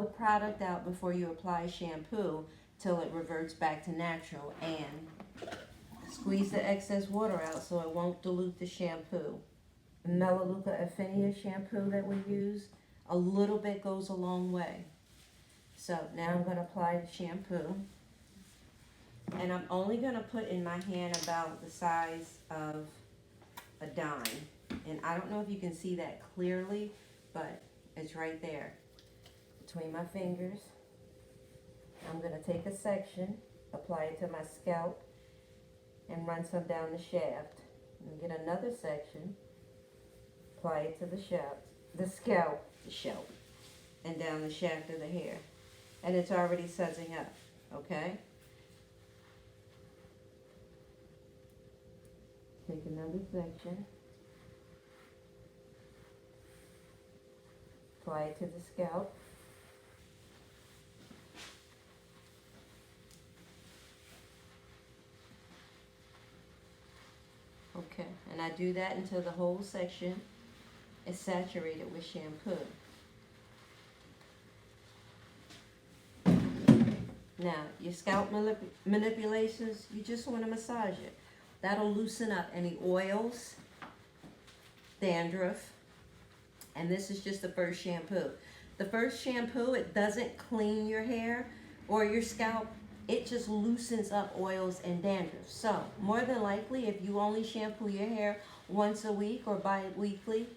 the product out before you apply shampoo till it reverts back to natural, and squeeze the excess water out so it won't dilute the shampoo. Melaleuca affinia shampoo that we use, a little bit goes a long way. So now I'm going to apply the shampoo, and I'm only going to put in my hand about the size of a dime. And I don't know if you can see that clearly, but it's right there between my fingers. I'm going to take a section, apply it to my scalp, and run some down the shaft. And get another section, apply it to the scalp, and down the shaft of the hair. And it's already sudsing up, okay? Take another section, apply it to the scalp. Okay, and I do that until the whole section is saturated with shampoo. Now, your scalp manipulations, you just want to massage it. That'll loosen up any oils, dandruff, and this is just the first shampoo. The first shampoo, it doesn't clean your hair or your scalp. It just loosens up oils and dandruff. So, more than likely, if you only shampoo your hair once a week or bi-weekly,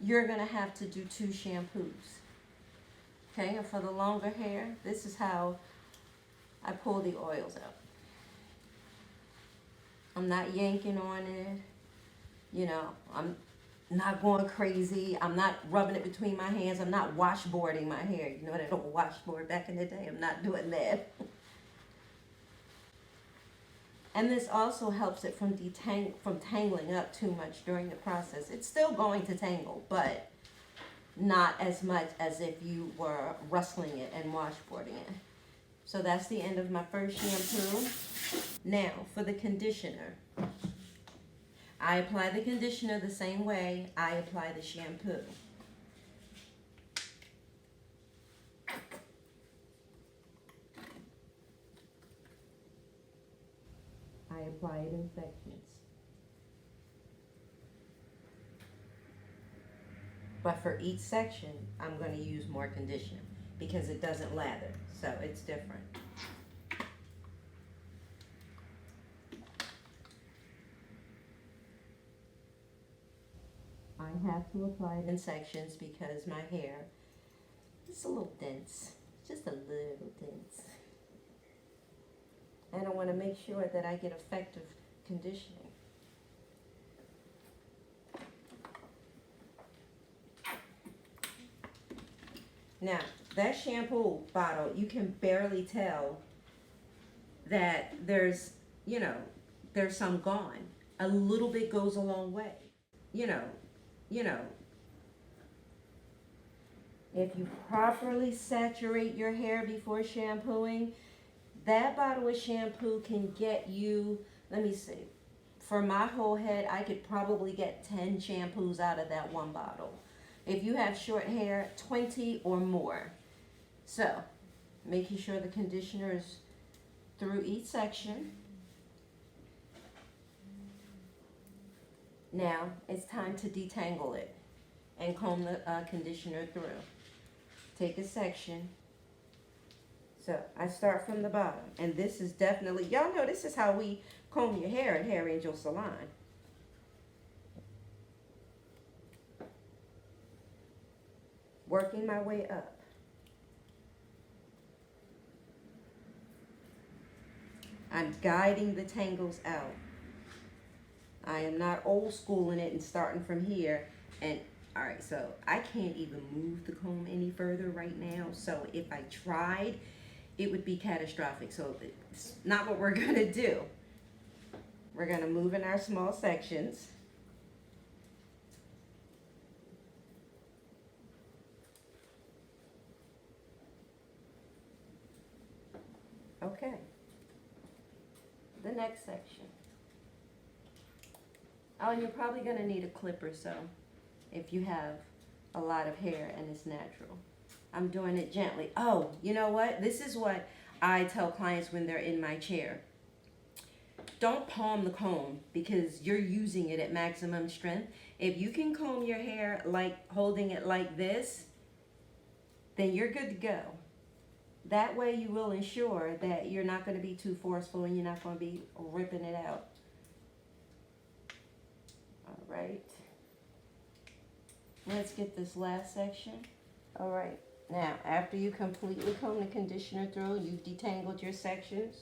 you're going to have to do 2 shampoos. Okay, and for the longer hair, this is how I pull the oils out. I'm not yanking on it. You know, I'm not going crazy. I'm not rubbing it between my hands. I'm not washboarding my hair. You know that old washboard back in the day? I'm not doing that. And this also helps it from tangling up too much during the process. It's still going to tangle, but not as much as if you were rustling it and washboarding it. So that's the end of my first shampoo. Now, for the conditioner. I apply the conditioner the same way I apply the shampoo. I apply it in sections. But for each section, I'm going to use more conditioner because it doesn't lather, so it's different. I have to apply it in sections because my hair is a little dense, just a little dense. And I want to make sure that I get effective conditioning. Now, that shampoo bottle, you can barely tell that there's some gone. A little bit goes a long way. You know, if you properly saturate your hair before shampooing, that bottle of shampoo can get you, let me see, for my whole head, I could probably get 10 shampoos out of that one bottle. If you have short hair, 20 or more. So, making sure the conditioner is through each section. Now, it's time to detangle it and comb the conditioner through. Take a section. So, I start from the bottom. And this is definitely, y'all know this is how we comb your hair at Hair Angel Salon. Working my way up. I'm guiding the tangles out. I am not old schooling it and starting from here. And all right, so I can't even move the comb any further right now. So if I tried, it would be catastrophic. So it's not what we're gonna do. We're gonna move in our small sections. Okay. The next section. Oh, and you're probably going to need a clipper, so if you have a lot of hair and it's natural. I'm doing it gently. Oh, you know what? This is what I tell clients when they're in my chair. Don't palm the comb because you're using it at maximum strength. If you can comb your hair like holding it like this, then you're good to go. That way you will ensure that you're not going to be too forceful and you're not going to be ripping it out. All right. Let's get this last section. All right. Now, after you completely comb the conditioner through, you've detangled your sections,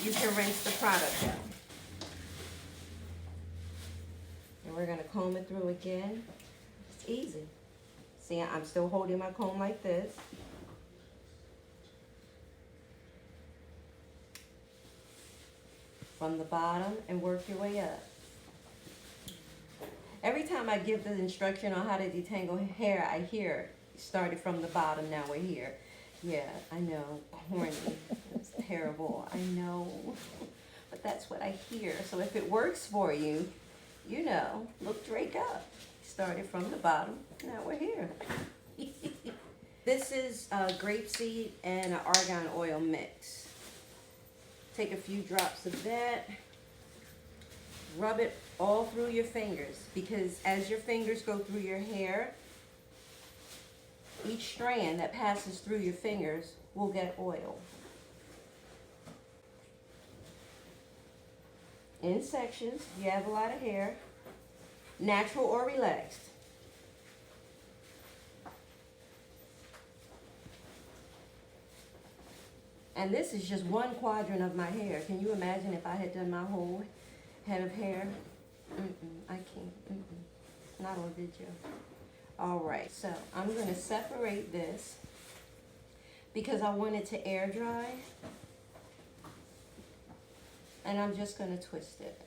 you can rinse the product out. And we're going to comb it through again. It's easy. See, I'm still holding my comb like this. From the bottom and work your way up. Every time I give the instruction on how to detangle hair, I hear, started from the bottom, now we're here. Yeah, I know, corny, it's terrible, I know, but that's what I hear. So if it works for you, you know, look Drake up. Started from the bottom, now we're here. This is grapeseed and an argan oil mix. Take a few drops of that. Rub it all through your fingers because as your fingers go through your hair, each strand that passes through your fingers will get oil. In sections, you have a lot of hair, natural or relaxed. And this is just one quadrant of my hair. Can you imagine if I had done my whole head of hair? I can't. Not on video. All right, so I'm going to separate this because I want it to air dry. And I'm just going to twist it.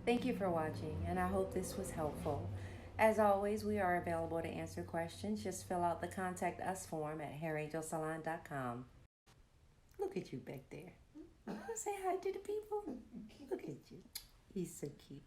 Thank you for watching, and I hope this was helpful. As always, we are available to answer questions. Just fill out the Contact Us form at hairangelsalon.com. Look at you back there. Say hi to the people. Look at you. He's so cute.